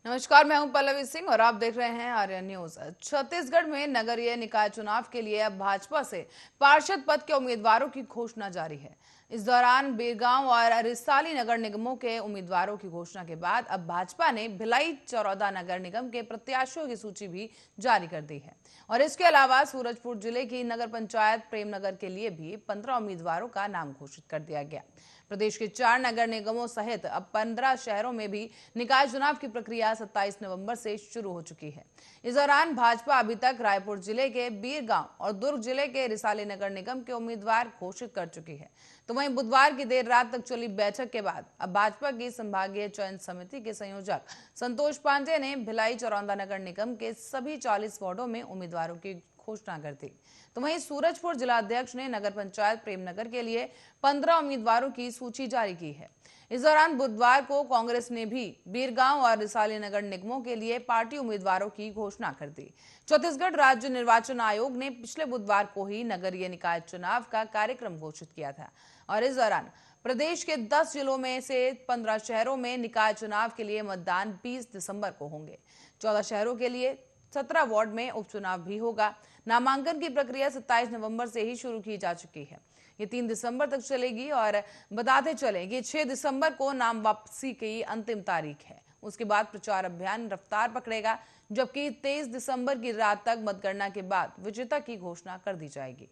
नमस्कार, मैं हूं पल्लवी सिंह और आप देख रहे हैं आर्यन न्यूज। छत्तीसगढ़ में नगरीय निकाय चुनाव के लिए अब भाजपा से पार्षद पद के उम्मीदवारों की घोषणा जारी है। इस दौरान बीरगांव और रिसाली नगर निगमों के उम्मीदवारों की घोषणा के बाद अब भाजपा ने भिलाई चरौदा नगर निगम के प्रत्याशियों की सूची भी जारी कर दी है। और इसके अलावा सूरजपुर जिले की नगर पंचायत प्रेमनगर के लिए भी 15 उम्मीदवारों का नाम घोषित कर दिया गया। प्रदेश के 4 नगर निगमों सहित अब 15 शहरों में भी निकाय चुनाव की प्रक्रिया 27 नवंबर से शुरू हो चुकी है। इस दौरान भाजपा अभी तक रायपुर जिले के बीरगांव और दुर्ग जिले के रिसाली नगर निगम के उम्मीदवार घोषित कर चुकी है। तो वहीं बुधवार की देर रात तक चली बैठक के बाद अब भाजपा की संभागीय चयन समिति के संयोजक संतोष पांडे ने भिलाई चरौदा नगर निगम के सभी 40 वार्डों में उम्मीदवारों की घोषणा कर दी। तो वहीं सूरजपुर जिलाध्यक्ष ने नगर पंचायत प्रेमनगर के लिए 15 उम्मीदवारों की सूची जारी की है। इस दौरान बुधवार को कांग्रेस ने भी बीरगांव और रिसाली नगर निगमों के लिए पार्टी उम्मीदवारों की घोषणा कर दी। छत्तीसगढ़ राज्य निर्वाचन आयोग ने पिछले बुधवार को ही नगरीय निकाय चुनाव का कार्यक्रम घोषित किया था और इस दौरान प्रदेश के 10 जिलों में से 15 शहरों में निकाय चुनाव के लिए मतदान 20 दिसंबर को होंगे। 14 शहरों के लिए 17 वार्ड में उपचुनाव भी होगा। नामांकन की प्रक्रिया 27 नवंबर से ही शुरू की जा चुकी है। ये 3 दिसंबर तक चलेगी और बताते चलें कि 6 दिसंबर को नाम वापसी की अंतिम तारीख है। उसके बाद प्रचार अभियान रफ्तार पकड़ेगा, जबकि 23 दिसंबर की रात तक मतगणना के बाद विजेता की घोषणा कर दी जाएगी।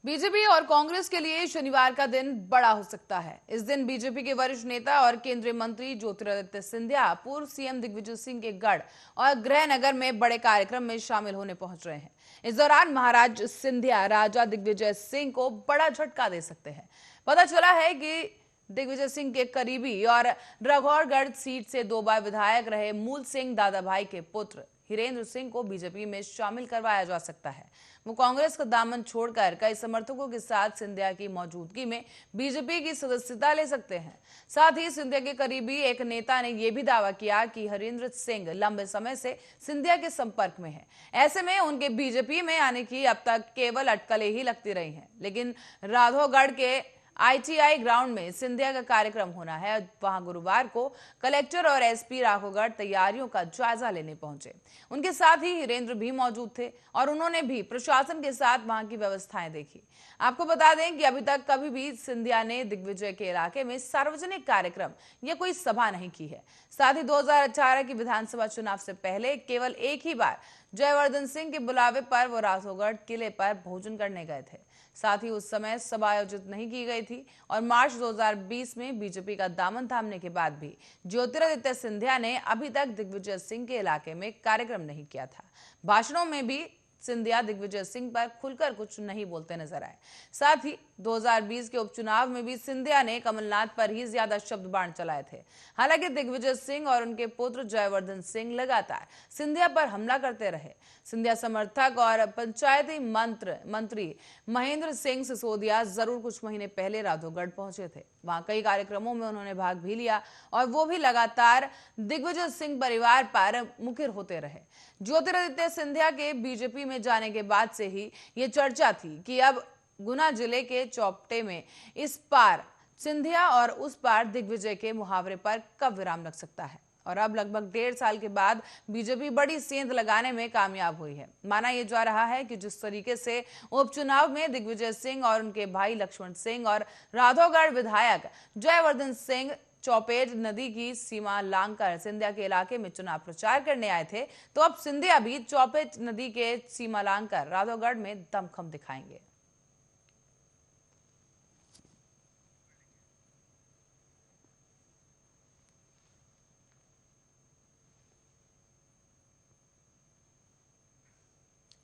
बीजेपी और कांग्रेस के लिए शनिवार का दिन बड़ा हो सकता है। इस दिन बीजेपी के वरिष्ठ नेता और केंद्रीय मंत्री ज्योतिरादित्य सिंधिया पूर्व सीएम दिग्विजय सिंह के गढ़ और गृहनगर में बड़े कार्यक्रम में शामिल होने पहुंच रहे हैं। इस दौरान महाराज सिंधिया राजा दिग्विजय सिंह को बड़ा झटका दे सकते हैं। पता चला है कि दिग्विजय सिंह के करीबी और रघौरगढ़ सीट से 2 बार विधायक रहे मूल सिंह दादाभाई के पुत्र हिरेंद्र सिंह को बीजेपी में शामिल करवाया जा सकता है। वो कांग्रेस का दामन छोड़कर कई समर्थकों के साथ सिंधिया की मौजूदगी में बीजेपी की सदस्यता ले सकते हैं। साथ ही सिंधिया के करीबी एक नेता ने यह भी दावा किया कि हरिंद्र सिंह लंबे समय से सिंधिया के संपर्क में है। ऐसे में उनके बीजेपी में आने की अब तक केवल अटकलें ही लगती रही हैं। लेकिन राघौगढ़ के आईटीआई ग्राउंड में सिंधिया का कार्यक्रम होना है। वहां गुरुवार को कलेक्टर और एसपी राघौगढ़ तैयारियों का जायजा लेने पहुंचे। उनके साथ ही हिरेंद्र भी मौजूद थे और उन्होंने भी प्रशासन के साथ वहां की व्यवस्थाएं देखी। आपको बता दें कि अभी तक कभी भी सिंधिया ने दिग्विजय के इलाके में सार्वजनिक कार्यक्रम या कोई सभा नहीं की है। साथ ही 2018 की विधानसभा चुनाव से पहले केवल एक ही बार जयवर्धन सिंह के बुलावे पर वो राघौगढ़ किले पर भोजन करने गए थे। साथ ही उस समय सभा आयोजित नहीं की गई थी और मार्च 2020 में बीजेपी का दामन थामने के बाद भी ज्योतिरादित्य सिंधिया ने अभी तक दिग्विजय सिंह के इलाके में कार्यक्रम नहीं किया था। भाषणों में भी सिंधिया दिग्विजय सिंह पर खुलकर कुछ नहीं बोलते नजर आए। साथ ही 2020 के उपचुनाव में भी सिंधिया ने कमलनाथ पर ही ज्यादा शब्द बाण चलाए थे। हालांकि दिग्विजय सिंह और उनके पुत्र जयवर्धन सिंह लगातार सिंधिया पर हमला करते रहे। सिंधिया समर्थक और पंचायती मंत्री महेंद्र सिंह सिसोदिया जरूर कुछ महीने पहले राघौगढ़ पहुंचे थे। वहां कई कार्यक्रमों में उन्होंने भाग भी लिया और वो भी लगातार दिग्विजय सिंह परिवार पर मुखर होते रहे। ज्योतिरादित्य सिंधिया के बीजेपी में जाने के बाद से ही ये चर्चा थी कि अब गुना जिले के चौपटे में इस पार सिंधिया और उस पार दिग्विजय के मुहावरे पर कब विराम लग सकता है। और अब लगभग 1.5 साल के बाद बीजेपी बड़ी सेंध लगाने में कामयाब हुई है। माना यह जा रहा है कि जिस तरीके से उपचुनाव में दिग्विजय सिंह और उनके भाई लक्ष्मण सिंह और राघौगढ़ विधायक जयवर्धन सिंह चौपेट नदी की सीमा लांघकर सिंधिया के इलाके में चुनाव प्रचार करने आए थे, तो अब सिंधिया भी चौपेट नदी के सीमा लांघकर राघौगढ़ में दमखम दिखाएंगे।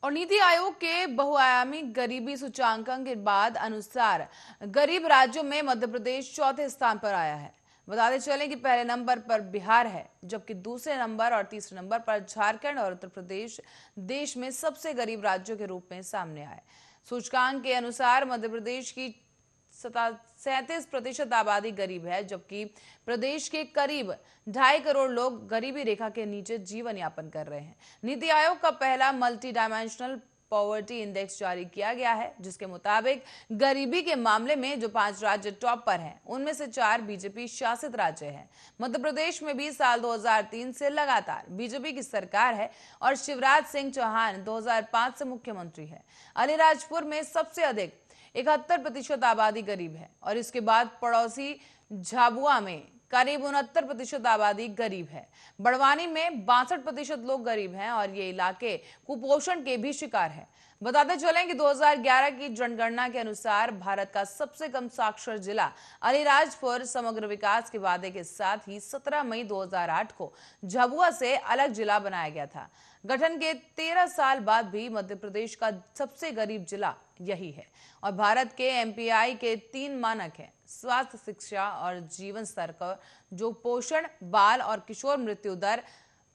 और नीति आयोग के बहुआयामी गरीबी सूचांकन के बाद अनुसार गरीब राज्यों में मध्य प्रदेश चौथे स्थान पर आया है। बताते चलें कि पहले नंबर पर बिहार है, जबकि दूसरे नंबर और तीसरे नंबर पर झारखंड और उत्तर प्रदेश देश में सबसे गरीब राज्यों के रूप में सामने आए। सूचकांक के अनुसार मध्य प्रदेश की 37% आबादी गरीब है, जबकि प्रदेश के करीब 2.5 करोड़ लोग गरीबी रेखा के नीचे जीवन यापन कर रहे हैं। नीति आयोग का पहला मल्टी डायमेंशनल पॉवर्टी इंडेक्स जारी किया गया है, जिसके मुताबिक गरीबी के मामले में जो 5 राज्य टॉप पर हैं, उनमें से 4 बीजेपी शासित राज्य हैं। मध्य प्रदेश में भी साल 2003 से लगातार बीजेपी की सरकार है और शिवराज सिंह चौहान 2005 से मुख्यमंत्री है। अलीराजपुर में सबसे अधिक 71% आबादी गरीब है और इसके बाद पड़ोसी झाबुआ में करीब 69% आबादी गरीब है। बड़वानी में 62% लोग गरीब हैं और ये इलाके कुपोषण के भी शिकार हैं। बताते चलें कि 2011 की जनगणना के अनुसार भारत का सबसे कम साक्षर जिला अलीराजपुर समग्र विकास के वादे के साथ ही 17 मई 2008 को झाबुआ से अलग जिला बनाया गया था। गठन के 13 साल बाद भी मध्य प्रदेश का सबसे गरीब जिला यही है और भारत के एमपीआई के 3 मानक हैं: स्वास्थ्य, शिक्षा और जीवन स्तर का, जो पोषण, बाल और किशोर मृत्यु दर,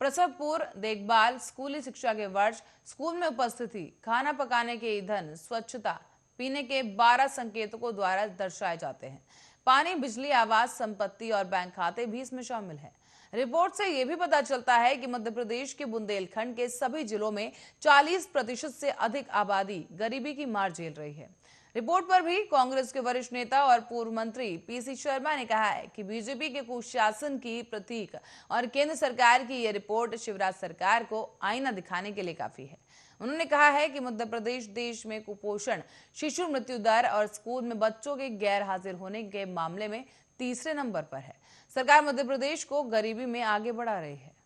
प्रसव पूर्व देखभाल, स्कूली शिक्षा के वर्ष, स्कूल में उपस्थिति, खाना पकाने के ईंधन, स्वच्छता, पीने के 12 संकेतकों द्वारा दर्शाए जाते हैं। पानी, बिजली, आवास, संपत्ति और बैंक खाते भी इसमें शामिल हैं। रिपोर्ट से यह भी पता चलता है कि मध्य प्रदेश के बुंदेलखंड के सभी जिलों में 40% से अधिक आबादी गरीबी की मार झेल रही है। रिपोर्ट पर भी कांग्रेस के वरिष्ठ नेता और पूर्व मंत्री पीसी शर्मा ने कहा है कि बीजेपी के कुशासन की प्रतीक और केंद्र सरकार की यह रिपोर्ट शिवराज सरकार को आईना दिखाने के लिए काफी है। उन्होंने कहा है कि मध्य प्रदेश देश में कुपोषण, शिशु मृत्यु दर और स्कूल में बच्चों के गैर हाजिर होने के मामले में तीसरे नंबर पर है। सरकार मध्य प्रदेश को गरीबी में आगे बढ़ा रही है।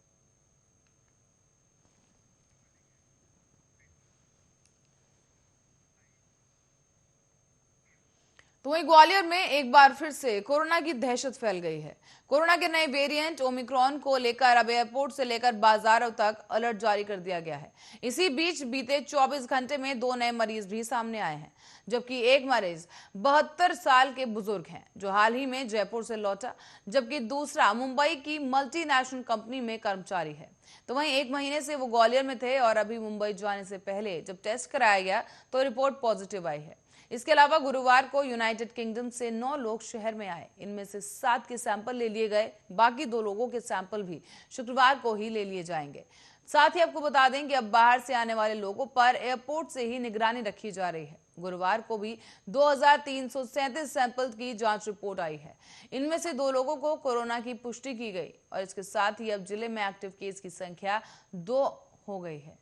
तो वहीं ग्वालियर में एक बार फिर से कोरोना की दहशत फैल गई है। कोरोना के नए वेरिएंट ओमिक्रॉन को लेकर अब एयरपोर्ट से लेकर बाजारों तक अलर्ट जारी कर दिया गया है। इसी बीच बीते 24 घंटे में 2 नए मरीज भी सामने आए हैं, जबकि एक मरीज 72 साल के बुजुर्ग हैं जो हाल ही में जयपुर से लौटा, जबकि दूसरा मुंबई की मल्टीनेशनल कंपनी में कर्मचारी है। तो वहीं 1 महीने से वो ग्वालियर में थे और अभी मुंबई जाने से पहले जब टेस्ट कराया गया तो रिपोर्ट पॉजिटिव आई है। इसके अलावा गुरुवार को यूनाइटेड किंगडम से 9 लोग शहर में आए। इनमें से 7 के सैंपल ले लिए गए, बाकी 2 लोगों के सैंपल भी शुक्रवार को ही ले लिए जाएंगे। साथ ही आपको बता दें कि अब बाहर से आने वाले लोगों पर एयरपोर्ट से ही निगरानी रखी जा रही है। गुरुवार को भी 2337 सैंपल की जांच रिपोर्ट आई है। इनमें से 2 लोगों को कोरोना की पुष्टि की गई और इसके साथ ही अब जिले में एक्टिव केस की संख्या 2 हो गई है।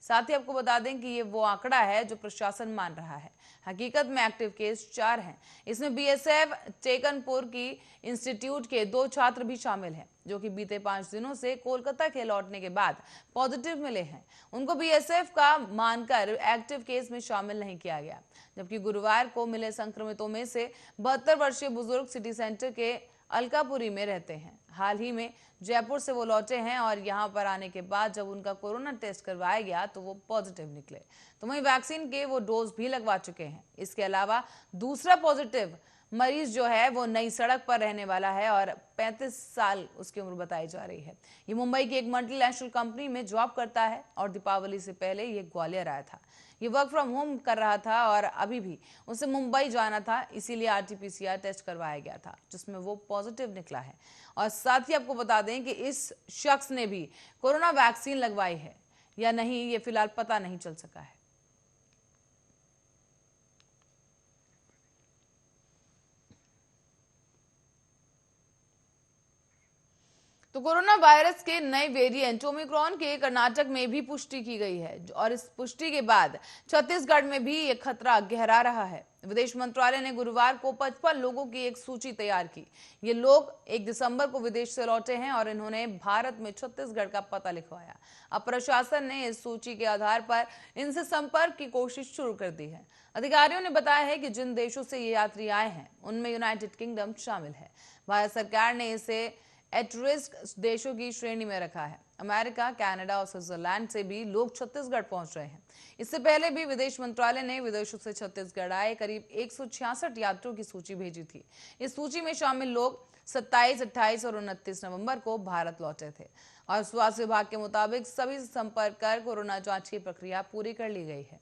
साथ ही आपको बता दें कि ये वो आंकड़ा है जो प्रशासन मान रहा है। हकीकत में एक्टिव केस 4 हैं। इसमें बीएसएफ टेकनपुर की इंस्टीट्यूट के 2 छात्र भी शामिल हैं, जो कि बीते 5 दिनों से कोलकाता के लौटने के बाद पॉजिटिव मिले हैं। उनको बीएसएफ का मानकर एक्टिव केस में शामिल नहीं किया गया। जबकि गुरुवार को मिले संक्रमितों में से 72 वर्षीय बुजुर्ग सिटी सेंटर के अलकापुरी में रहते हैं। हाल ही में जयपुर से वो लौटे हैं और यहां पर आने के बाद जब उनका कोरोना टेस्ट करवाया गया तो वो पॉजिटिव निकले। तो वहीं वैक्सीन के वो डोज भी लगवा चुके हैं। इसके अलावा दूसरा पॉजिटिव मरीज जो है वो नई सड़क पर रहने वाला है और 35 साल उसकी उम्र बताई जा रही है। ये मुंबई की एक मल्टीनेशनल कंपनी में जॉब करता है और दीपावली से पहले ये ग्वालियर आया था। ये वर्क फ्रॉम होम कर रहा था और अभी भी उसे मुंबई जाना था, इसीलिए आरटीपीसीआर टेस्ट करवाया गया था, जिसमें वो पॉजिटिव निकला है। और साथ ही आपको बता दें कि इस शख्स ने भी कोरोना वैक्सीन लगवाई है या नहीं, ये फिलहाल पता नहीं चल सका है। तो कोरोना वायरस के नए वेरिएंट ओमिक्रॉन के कर्नाटक में भी पुष्टि की गई है और इस पुष्टि के बाद छत्तीसगढ़ में भी ये खतरा गहरा रहा है। विदेश मंत्रालय ने गुरुवार को 55 लोगों की एक सूची तैयार की। ये लोग 1 दिसंबर को विदेश से लौटे हैं और इन्होंने भारत में छत्तीसगढ़ का पता लिखवाया। अब प्रशासन ने इस सूची के आधार पर इनसे संपर्क की कोशिश शुरू कर दी है। अधिकारियों ने बताया है कि जिन देशों से ये यात्री आए हैं उनमें यूनाइटेड किंगडम शामिल है। भारत सरकार ने इसे एट रिस्क देशों की श्रेणी में रखा है। अमेरिका, कनाडा और स्विट्जरलैंड से भी लोग छत्तीसगढ़ पहुंच रहे हैं। इससे पहले भी विदेश मंत्रालय ने विदेशों से छत्तीसगढ़ आए करीब 166 यात्रियों की सूची भेजी थी। इस सूची में शामिल लोग 27, 28 और 29 नवंबर को भारत लौटे थे और स्वास्थ्य विभाग के मुताबिक सभी से संपर्क कर कोरोना जांच की प्रक्रिया पूरी कर ली गई है।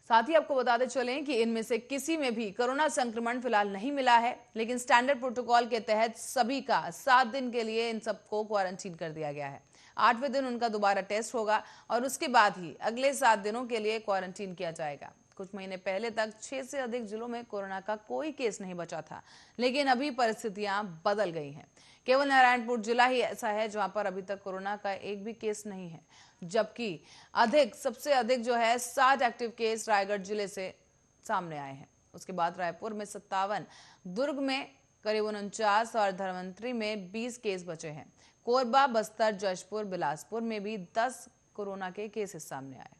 साथ ही आपको बताते चलें कि इनमें से किसी में भी कोरोना संक्रमण फिलहाल नहीं मिला है, लेकिन स्टैंडर्ड प्रोटोकॉल के तहत सभी का 7 दिन के लिए इन सबको क्वारंटीन कर दिया गया है। 8वें दिन उनका दोबारा टेस्ट होगा और उसके बाद ही अगले 7 दिनों के लिए क्वारंटीन किया जाएगा। कुछ महीने पहले तक 6 से अधिक जिलों में कोरोना का कोई केस नहीं बचा था, लेकिन अभी परिस्थितियां बदल गई हैं। केवल नारायणपुर जिला ही ऐसा है जहां पर अभी तक कोरोना का एक भी केस नहीं है, जबकि सबसे अधिक जो है 60 एक्टिव केस रायगढ़ जिले से सामने आए हैं। उसके बाद रायपुर में 57, दुर्ग में करीब 49 और धनवंतरी में 20 केस बचे हैं। कोरबा, बस्तर, जशपुर, बिलासपुर में भी 10 कोरोना के केसेस सामने आए।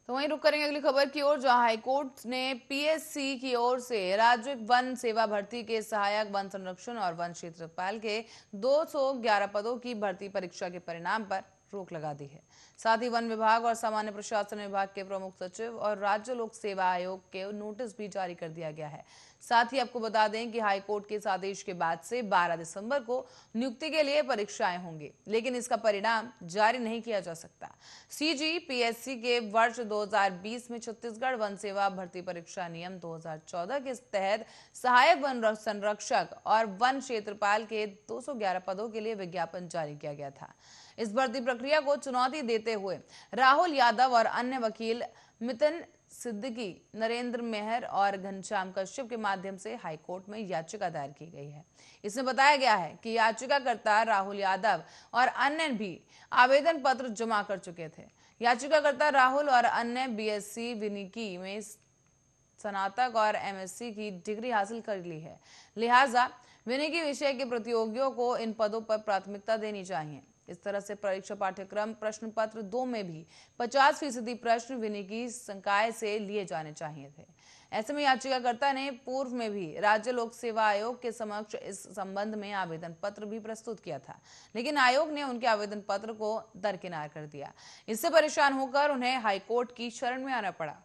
तो वहीं रुक करेंगे अगली खबर की ओर, जहां हाईकोर्ट ने पीएससी की ओर से राज्य वन सेवा भर्ती के सहायक वन संरक्षण और वन क्षेत्रपाल के 211 पदों की भर्ती परीक्षा के परिणाम पर रोक लगा दी है। साथ ही वन विभाग और सामान्य प्रशासन विभाग के प्रमुख सचिव और राज्य लोक सेवा आयोग के नोटिस भी जारी कर दिया गया है। साथ ही आपको बता दें कि हाईकोर्ट के इस आदेश के बाद से 12 दिसंबर को नियुक्ति के लिए परीक्षाएं होंगी, लेकिन इसका परिणाम जारी नहीं किया जा सकता। सीजीपीएससी के वर्ष 2020 में छत्तीसगढ़ वन सेवा भर्ती परीक्षा नियम 2014 के तहत सहायक वन संरक्षक और वन क्षेत्रपाल के 211 पदों के लिए विज्ञापन जारी किया गया था। इस भर्ती प्रक्रिया को चुनौती देते हुए राहुल यादव और अन्य वकील मितिन सिद्दीकी, नरेंद्र मेहर और घनश्याम कश्यप के माध्यम से हाईकोर्ट में याचिका दायर की गई है। इसमें बताया गया है कि याचिकाकर्ता राहुल यादव और अन्य भी आवेदन पत्र जमा कर चुके थे। याचिकाकर्ता राहुल और अन्य बीएससी विनिकी में स्नातक और एमएससी की डिग्री हासिल कर ली है, लिहाजा विनिकी विषय के प्रतियोगियों को इन पदों पर प्राथमिकता देनी चाहिए। इस तरह से परीक्षा पाठ्यक्रम प्रश्न पत्र 2 में भी 50% प्रश्न विनिकी संकाय से लिए जाने चाहिए थे। ऐसे में याचिकाकर्ता ने पूर्व में भी राज्य लोक सेवा आयोग के समक्ष इस संबंध में आवेदन पत्र भी प्रस्तुत किया था, लेकिन आयोग ने उनके आवेदन पत्र को दरकिनार कर दिया। इससे परेशान होकर उन्हें हाईकोर्ट की शरण में आना पड़ा।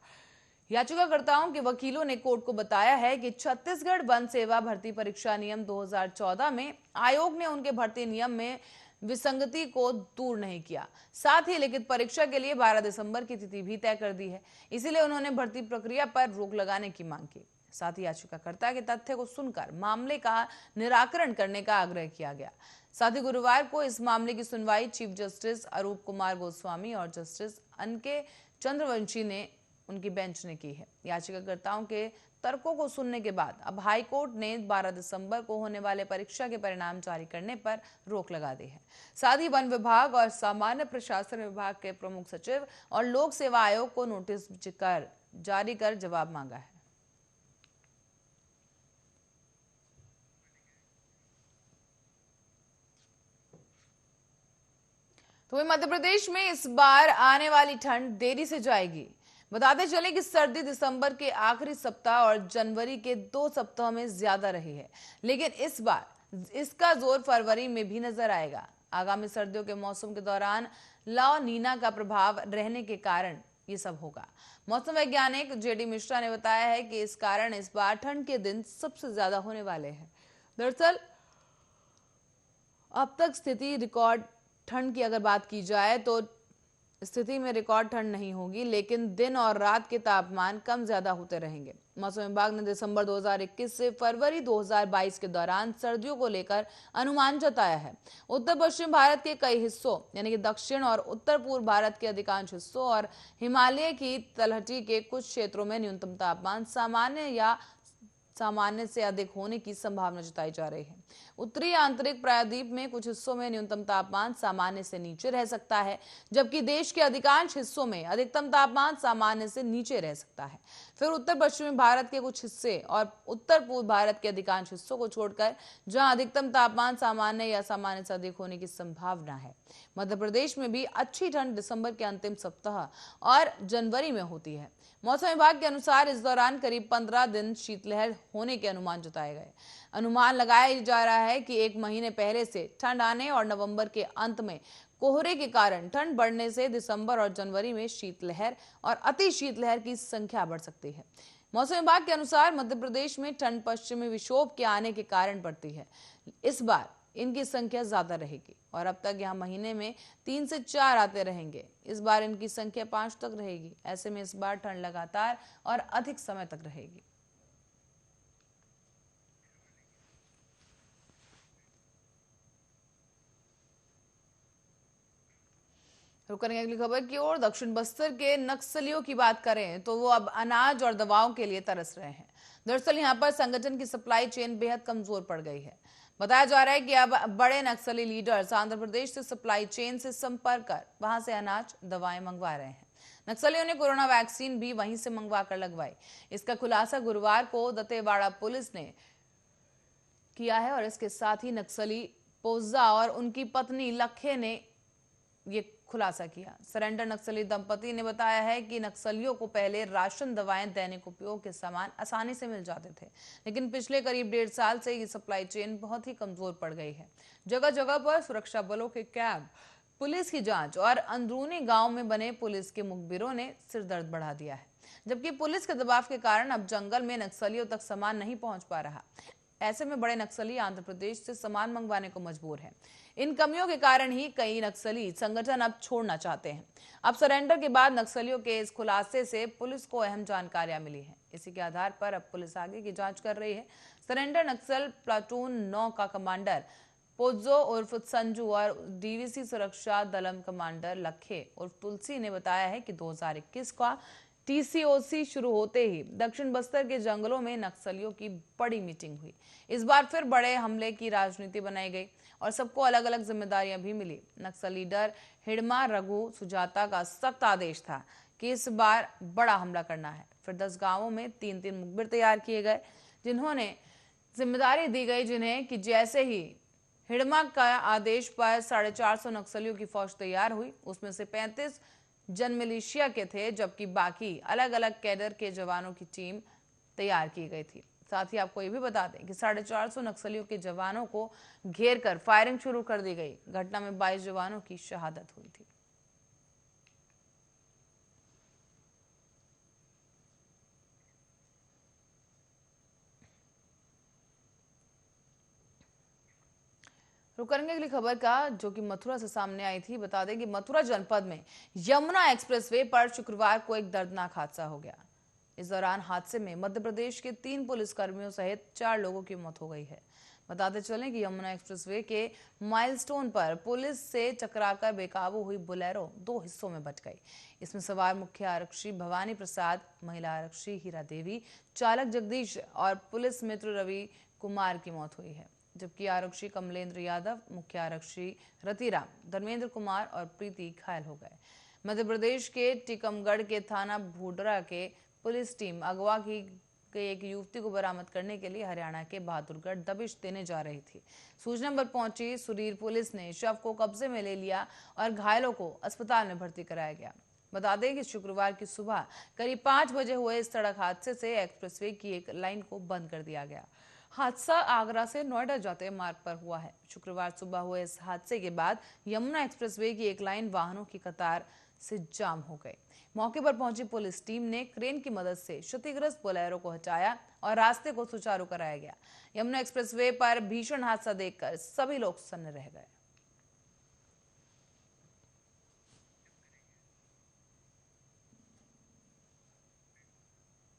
याचिकाकर्ताओं के वकीलों ने कोर्ट को बताया है कि छत्तीसगढ़ वन सेवा भर्ती परीक्षा नियम 2014 में आयोग ने उनके भर्ती नियम में विसंगति को दूर नहीं किया, साथ ही लिखित परीक्षा के लिए 12 दिसंबर की तिथि भी तय कर दी है। इसीलिए उन्होंने भर्ती प्रक्रिया पर रोक लगाने की मांग की। साथ ही याचिकाकर्ता के तथ्य को सुनकर मामले का निराकरण करने का आग्रह किया गया। साथ ही गुरुवार को इस मामले की सुनवाई चीफ जस्टिस अरूप कुमार गोस्वामी और जस्टिस अनके चंद्रवंशी ने उनकी बेंच ने की है। याचिकाकर्ताओं के तर्कों को सुनने के बाद अब हाईकोर्ट ने 12 दिसंबर को होने वाले परीक्षा के परिणाम जारी करने पर रोक लगा दी है। साथ ही वन विभाग और सामान्य प्रशासन विभाग के प्रमुख सचिव और लोक सेवा आयोग को नोटिस जारी कर जवाब मांगा है। तो मध्य प्रदेश में इस बार आने वाली ठंड देरी से जाएगी। बताते चले कि सर्दी दिसंबर के आखिरी सप्ताह और जनवरी के 2 सप्ताह में ज्यादा रही है, लेकिन इस बार इसका जोर फरवरी में भी नजर आएगा। आगामी सर्दियों के मौसम के दौरान ला नीना का प्रभाव रहने के कारण ये सब होगा। मौसम वैज्ञानिक जेडी मिश्रा ने बताया है कि इस कारण इस बार ठंड के दिन सबसे ज्यादा होने वाले हैं। दरअसल अब तक स्थिति रिकॉर्ड ठंड की अगर बात की जाए तो स्थिति में रिकॉर्ड ठंड नहीं होगी, लेकिन दिन और रात के तापमान कम ज्यादा होते रहेंगे। मौसम विभाग ने दिसंबर 2021 से फरवरी 2022 के दौरान सर्दियों को लेकर अनुमान जताया है। उत्तर पश्चिम भारत के कई हिस्सों यानी कि दक्षिण और उत्तर पूर्व भारत के अधिकांश हिस्सों और हिमालय की तलहटी के कुछ क्षेत्रों में न्यूनतम तापमान सामान्य से अधिक होने की संभावना जताई जा रही है। उत्तरी आंतरिक प्रायद्वीप में कुछ हिस्सों में न्यूनतम तापमान सामान्य से नीचे रह सकता है, जबकि देश के अधिकांश हिस्सों में अधिकतम तापमान सामान्य से नीचे रह सकता है। फिर उत्तर पश्चिमी भारत के कुछ हिस्से और उत्तर पूर्व भारत के अधिकांश हिस्सों को छोड़कर जहां अधिकतम तापमान सामान्य या सामान्य से अधिक होने की संभावना है। मध्य प्रदेश में भी अच्छी ठंड दिसंबर के अंतिम सप्ताह और जनवरी में होती है। मौसम विभाग के अनुसार इस दौरान करीब 15 दिन शीतलहर होने के अनुमान जताए गए। अनुमान लगाया जा रहा है कि 1 महीने पहले से ठंड आने और नवंबर के अंत में कोहरे के कारण ठंड बढ़ने से दिसंबर और जनवरी में शीतलहर और अति शीतलहर की संख्या बढ़ सकती है। मौसम विभाग के अनुसार मध्य प्रदेश में ठंड पश्चिमी विक्षोभ के आने के कारण बढ़ती है। इस बार इनकी संख्या ज्यादा रहेगी और अब तक यहाँ महीने में 3 से 4 आते रहेंगे। इस बार इनकी संख्या 5 तक रहेगी। ऐसे में इस बार ठंड लगातार और अधिक समय तक रहेगी। रुक करेंगे अगली खबर की ओर। दक्षिण बस्तर के नक्सलियों की बात करें तो वो अब अनाज और दवाओं के लिए तरस रहे हैं। दरअसल यहां पर संगठन की सप्लाई चेन बेहद कमजोर पड़ गई है। बताया जा रहा है कि अब बड़े नक्सली लीडर्स आंध्र प्रदेश से सप्लाई चेन से संपर्क कर वहां से अनाज दवाएं मंगवा रहे हैं। नक्सलियों ने कोरोना वैक्सीन भी वहीं से मंगवा कर लगवाई। इसका खुलासा गुरुवार को दंतेवाड़ा पुलिस ने किया है और इसके साथ ही नक्सली पोजा और उनकी पत्नी लखे ने ये खुलासा किया। सरेंडर नक्सली दंपति ने बताया है कि नक्सलियों को पहले राशन, दवाएं, दैनिक उपयोग के सामान आसानी से मिल जाते थे, लेकिन पिछले करीब 1.5 साल से ये सप्लाई चेन बहुत ही कमजोर पड़ गई है। जगह जगह पर सुरक्षा बलों के कैंप, पुलिस की जांच और अंदरूनी गांव में बने पुलिस के मुखबिरों ने सिरदर्द बढ़ा दिया है। जबकि पुलिस के दबाव के कारण अब जंगल में नक्सलियों तक सामान नहीं पहुंच पा रहा। ऐसे में बड़े नक्सली आंध्र प्रदेश से सामान मंगवाने को मजबूर हैं। इन कमियों के कारण ही कई नक्सली संगठन अब छोड़ना चाहते हैं। अब सरेंडर के बाद नक्सलियों के इस खुलासे से पुलिस को अहम जानकारियां मिली हैं। इसी के आधार पर अब पुलिस आगे की जांच कर रही है। सरेंडर नक्सल प्लाटून 9 का कमांडर पोजो उर्फ संजू और डीवीसी सुरक्षा दलम कमांडर लखे उर्फ तुलसी ने बताया है कि 2021 का टीसीओसी शुरू होते ही दक्षिण बस्तर के जंगलों में नक्सलियों की बड़ी मीटिंग हुई। इस बार फिर बड़े हमले की राजनीति बनाई गई और सबको अलग अलग जिम्मेदारियां भी मिली। नक्सल लीडर हिडमा रघु सुजाता का सख्त आदेश था कि इस बार बड़ा हमला करना है। फिर 10 गांवों में 3-3 मुखबिर तैयार किए गए, जिन्होंने जिम्मेदारी दी गई जिन्हें कि जैसे ही हिडमा का आदेश पर 450 नक्सलियों की फौज तैयार हुई। उसमें से 35 जन मिलिशिया के थे, जबकि बाकी अलग अलग कैडर के जवानों की टीम तैयार की गई थी। साथ ही आपको ये भी बता दें कि 450 नक्सलियों के जवानों को घेर कर फायरिंग शुरू कर दी गई। घटना में 22 जवानों की शहादत हुई थी। रुक करेंगे अगली खबर का, जो कि मथुरा से सामने आई थी। बता दें कि मथुरा जनपद में यमुना एक्सप्रेसवे पर शुक्रवार को एक दर्दनाक हादसा हो गया। इस दौरान हादसे में मध्य प्रदेश के 3 पुलिसकर्मियों सहित 4 लोगों की मौत हो गई है। बताते चलें कि यमुना एक्सप्रेसवे के माइलस्टोन पर पुलिस से टकराकर बेकाबू हुई बुलेरो 2 हिस्सों में बंट गई। इसमें सवार मुख्य आरक्षी भवानी प्रसाद, महिला आरक्षी हीरा देवी, चालक जगदीश और पुलिस मित्र रवि कुमार की मौत हुई है। जबकि आरक्षी कमलेंद्र यादव, मुख्य आरक्षी रतिराम, धर्मेंद्र कुमार और प्रीति घायल हो गए। मध्य प्रदेश के टीकमगढ़ के थाना भूडरा के पुलिस टीम अगवा की गई एक युवती को बरामद करने के लिए हरियाणा के बहादुरगढ़ दबिश देने जा रही थी। सूचना पर पहुंची सुरीर पुलिस ने शव को कब्जे में ले लिया और घायलों को अस्पताल में भर्ती कराया गया। बता दें कि शुक्रवार की सुबह करीब 5 बजे हुए इस सड़क हादसे से एक्सप्रेसवे की एक लाइन को बंद कर दिया गया। हादसा आगरा से नोएडा जाते मार्ग पर हुआ है। शुक्रवार सुबह हुए इस हादसे के बाद यमुना एक्सप्रेसवे की एक लाइन वाहनों की कतार से जाम हो गई। मौके पर पहुंची पुलिस टीम ने क्रेन की मदद से क्षतिग्रस्त बोलेरो को हटाया और रास्ते को सुचारू कराया गया। यमुना एक्सप्रेसवे पर भीषण हादसा देखकर सभी लोग सन्न रह गए।